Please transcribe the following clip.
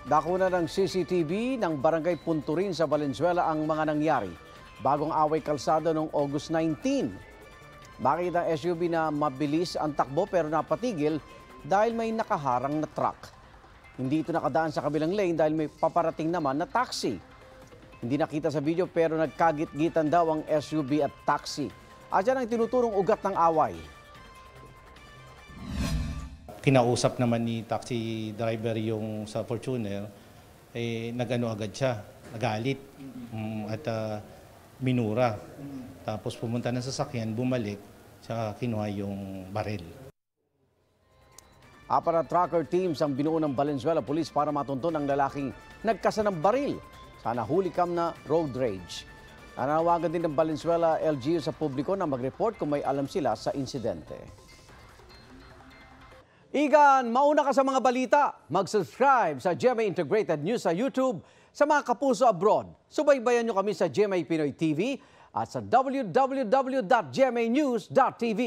Dakuna ng CCTV ng Barangay Punturin sa Valenzuela ang mga nangyari. Bagong away kalsada noong August 19. Makita ang SUV na mabilis ang takbo pero napatigil dahil may nakaharang na truck. Hindi ito nakadaan sa kabilang lane dahil may paparating naman na taxi. Hindi nakita sa video pero nagkagit-gitan daw ang SUV at taxi. At yan ang tinuturong ugat ng away. Kinausap naman ni taxi driver yung sa Fortuner, nag-ano agad siya, nagalit at minura. Tapos pumunta ng sasakyan, bumalik, siya kinuha yung baril. Apat na tracker teams ang binuo ng Valenzuela Police para matunton ang lalaking nagkasa ng baril sa nahulikam na road rage. Nanawagan din ng Valenzuela LGU sa publiko na mag-report kung may alam sila sa insidente. Igan, mauna ka sa mga balita. Mag-subscribe sa GMA Integrated News sa YouTube. Sa mga kapuso abroad, subaybayan nyo kami sa GMA Pinoy TV at sa www.gmanews.tv.